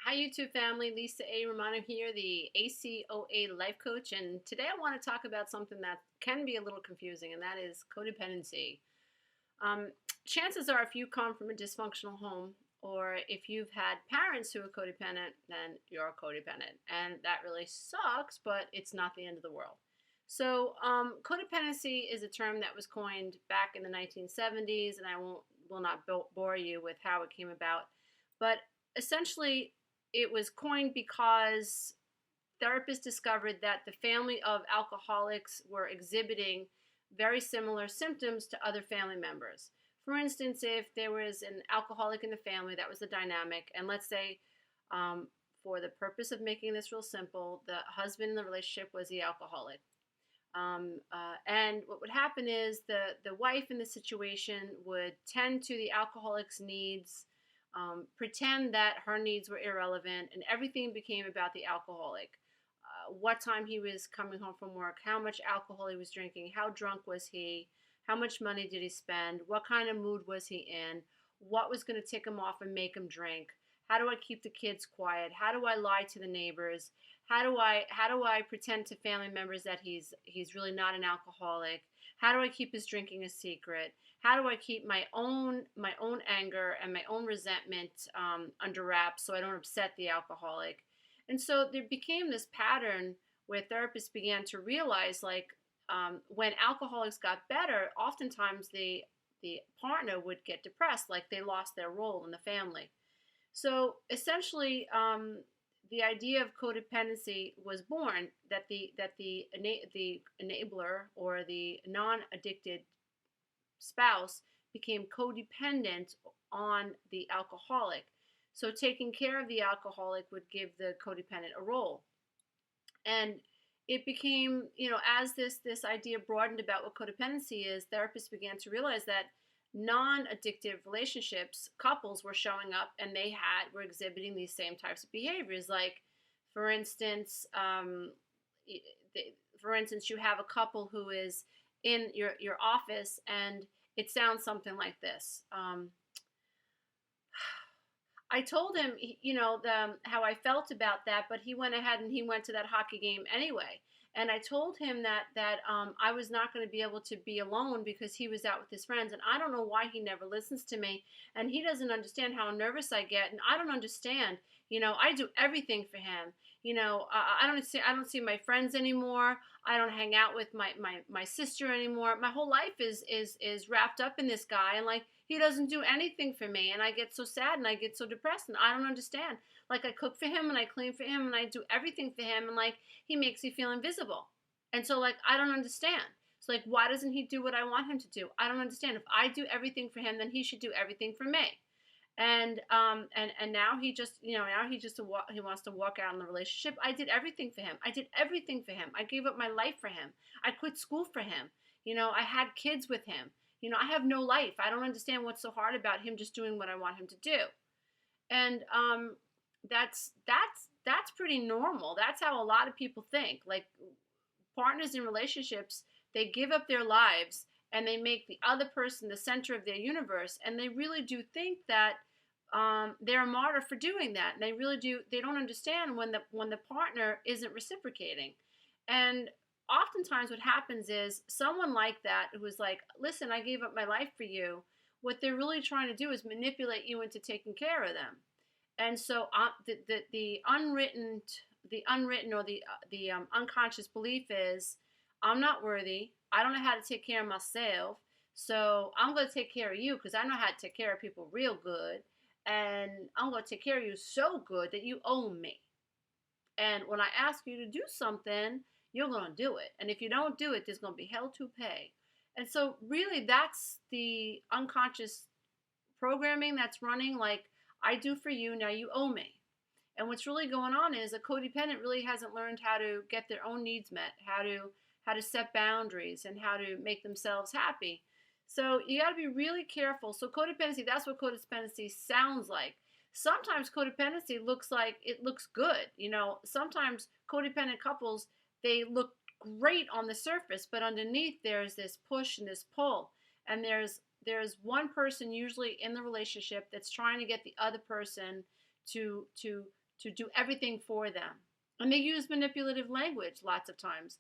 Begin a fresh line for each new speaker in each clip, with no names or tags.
Hi YouTube family, Lisa A. Romano here, the ACOA life coach, and today I want to talk about something that can be a little confusing, and that is codependency. Um, Chances are if you come from a dysfunctional home or if you've had parents who are codependent, then you're codependent, and that really sucks, but it's not the end of the world. So codependency is a term that was coined back in the 1970s, and I will not bore you with how it came about, but essentially it was coined because therapists discovered that the family of alcoholics were exhibiting very similar symptoms to other family members. For instance, if there was an alcoholic in the family, that was the dynamic, and let's say, for the purpose of making this real simple, the husband in the relationship was the alcoholic. And what would happen is the wife in the situation would tend to the alcoholic's needs, pretend that her needs were irrelevant, and everything became about the alcoholic. What time he was coming home from work, how much alcohol he was drinking, how drunk was he, how much money did he spend, what kind of mood was he in, what was going to tick him off and make him drink, how do I keep the kids quiet, how do I lie to the neighbors, how do I pretend to family members that he's really not an alcoholic, how do I keep his drinking a secret, how do I keep my own anger and my own resentment under wraps so I don't upset the alcoholic. And so there became this pattern where therapists began to realize, like, when alcoholics got better, oftentimes the partner would get depressed, like they lost their role in the family. So essentially, the idea of codependency was born, that the enabler or the non-addicted spouse became codependent on the alcoholic. So taking care of the alcoholic would give the codependent a role. And it became, as this idea broadened about what codependency is, therapists began to realize that non-addictive relationships, couples were showing up and were exhibiting these same types of behaviors. Like, for instance, you have a couple who is in your office, and it sounds something like this. I told him, how I felt about that, but he went ahead and he went to that hockey game anyway. And I told him that I was not going to be able to be alone because he was out with his friends, and I don't know why he never listens to me, and he doesn't understand how nervous I get, and I don't understand. I do everything for him. I don't see my friends anymore. I don't hang out with my sister anymore. My whole life is wrapped up in this guy, and like, he doesn't do anything for me, and I get so sad and I get so depressed, and I don't understand. Like, I cook for him and I clean for him and I do everything for him, and like, he makes me feel invisible. And so, like, I don't understand. So, like, why doesn't he do what I want him to do? I don't understand. If I do everything for him, then he should do everything for me. And now he wants to walk out in the relationship. I did everything for him. I did everything for him. I gave up my life for him. I quit school for him. I had kids with him. I have no life. I don't understand what's so hard about him just doing what I want him to do. And that's pretty normal. That's how a lot of people think. Like, partners in relationships, they give up their lives and they make the other person the center of their universe, and they really do think that they're a martyr for doing that. And they really do. They don't understand when the partner isn't reciprocating. And oftentimes, what happens is someone like that who is like, "Listen, I gave up my life for you." What they're really trying to do is manipulate you into taking care of them. And so the unwritten or the unconscious belief is, I'm not worthy. I don't know how to take care of myself. So I'm going to take care of you because I know how to take care of people real good. And I'm going to take care of you so good that you owe me. And when I ask you to do something, you're going to do it. And if you don't do it, there's going to be hell to pay. And so really, that's the unconscious programming that's running. Like, I do for you, now you owe me. And what's really going on is a codependent really hasn't learned how to get their own needs met, how to set boundaries, and how to make themselves happy. So you got to be really careful. So codependency, that's what codependency sounds like. Sometimes codependency looks good. Sometimes codependent couples, they look great on the surface, but underneath there's this push and this pull. And there's one person usually in the relationship that's trying to get the other person to to do everything for them. And they use manipulative language lots of times.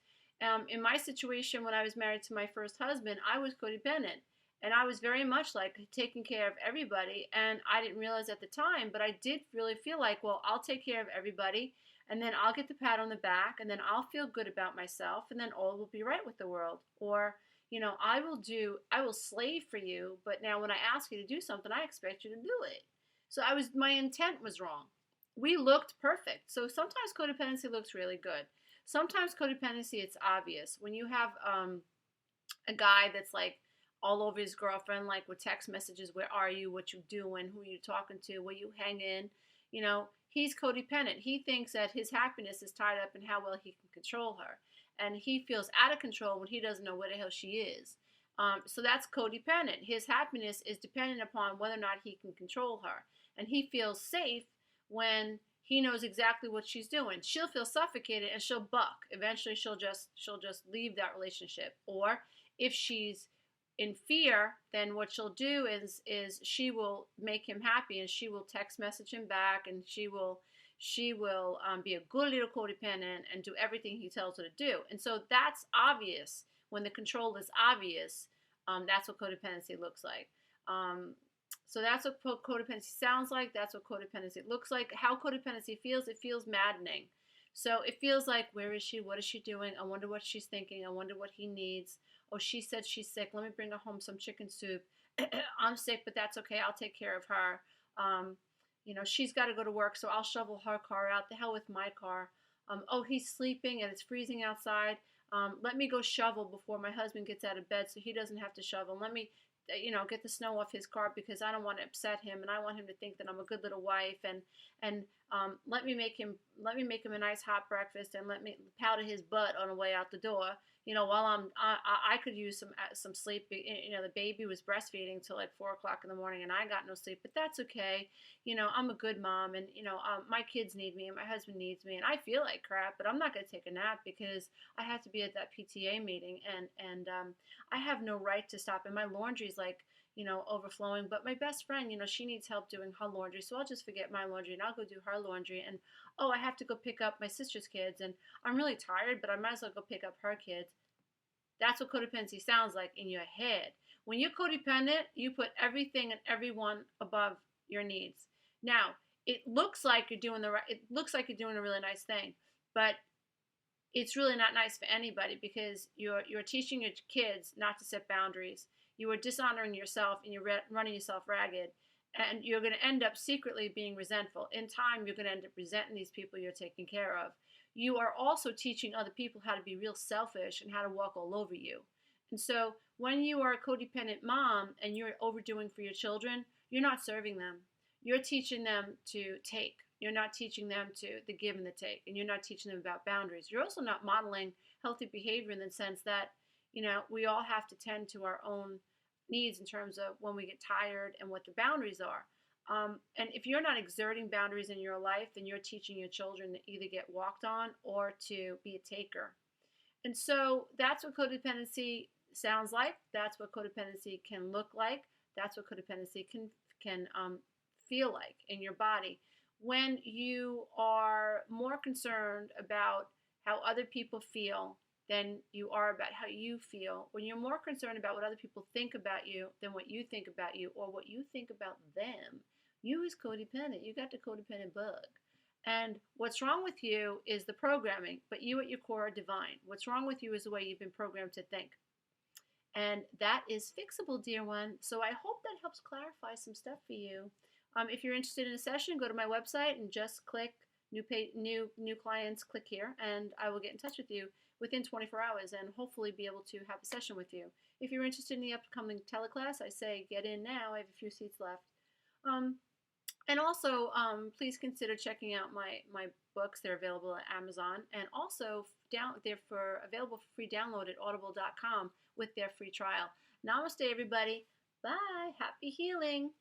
In my situation, when I was married to my first husband, I was codependent. And I was very much like taking care of everybody. And I didn't realize at the time, but I did really feel like, well, I'll take care of everybody. And then I'll get the pat on the back. And then I'll feel good about myself. And then all will be right with the world. Or, I will slave for you. But now when I ask you to do something, I expect you to do it. So my intent was wrong. We looked perfect. So sometimes codependency looks really good. Sometimes codependency, it's obvious. When you have a guy that's like all over his girlfriend, like with text messages, where are you, what you doing, who you talking to, where you hanging, he's codependent. He thinks that his happiness is tied up in how well he can control her. And he feels out of control when he doesn't know where the hell she is. So that's codependent. His happiness is dependent upon whether or not he can control her. And he feels safe when he knows exactly what she's doing. She'll feel suffocated and she'll buck. Eventually she'll just leave that relationship. Or if she's in fear, then what she'll do is she will make him happy, and she will text message him back, and she will be a good little codependent and do everything he tells her to do. And so that's obvious. When the control is obvious, that's what codependency looks like. So that's what codependency sounds like. That's what codependency looks like. How codependency feels, it feels maddening. So it feels like, where is she? What is she doing? I wonder what she's thinking. I wonder what he needs. Oh, she said she's sick. Let me bring her home some chicken soup. I'm sick, but that's okay. I'll take care of her. She's got to go to work, so I'll shovel her car out. The hell with my car. Oh, he's sleeping and it's freezing outside. Let me go shovel before my husband gets out of bed so he doesn't have to shovel. Let me, get the snow off his car because I don't want to upset him, and I want him to think that I'm a good little wife. And let me make him a nice hot breakfast, and let me powder his butt on the way out the door. While I could use some sleep. The baby was breastfeeding till like 4 o'clock in the morning, and I got no sleep. But that's okay. I'm a good mom, and my kids need me, and my husband needs me, and I feel like crap. But I'm not gonna take a nap because I have to be at that PTA meeting, and I have no right to stop. And my laundry's like overflowing. But my best friend, she needs help doing her laundry, so I'll just forget my laundry and I'll go do her laundry. And I have to go pick up my sister's kids, and I'm really tired, but I might as well go pick up her kids. That's what codependency sounds like in your head. When you're codependent, you put everything and everyone above your needs. Now, it looks like you're doing a really nice thing, but it's really not nice for anybody, because you're teaching your kids not to set boundaries. You are dishonoring yourself, and you're running yourself ragged, and you're going to end up secretly being resentful. In time, you're going to end up resenting these people you're taking care of. You are also teaching other people how to be real selfish and how to walk all over you. And so when you are a codependent mom and you're overdoing for your children, you're not serving them. You're teaching them to take. You're not teaching them to the give and the take. And you're not teaching them about boundaries. You're also not modeling healthy behavior in the sense that, we all have to tend to our own needs in terms of when we get tired and what the boundaries are. And if you're not exerting boundaries in your life, then you're teaching your children to either get walked on or to be a taker. And so that's what codependency sounds like. That's what codependency can look like. That's what codependency can feel like in your body. When you are more concerned about how other people feel than you are about how you feel, when you're more concerned about what other people think about you than what you think about you or what you think about them, you is codependent. You got the codependent bug. And what's wrong with you is the programming, but you at your core are divine. What's wrong with you is the way you've been programmed to think. And that is fixable, dear one. So I hope that helps clarify some stuff for you. If you're interested in a session, go to my website and just click new clients, click here, and I will get in touch with you within 24 hours and hopefully be able to have a session with you. If you're interested in the upcoming teleclass, I say get in now. I have a few seats left. And also, please consider checking out my books. They're available at Amazon, and also they're available for free download at audible.com with their free trial. Namaste, everybody. Bye. Happy healing.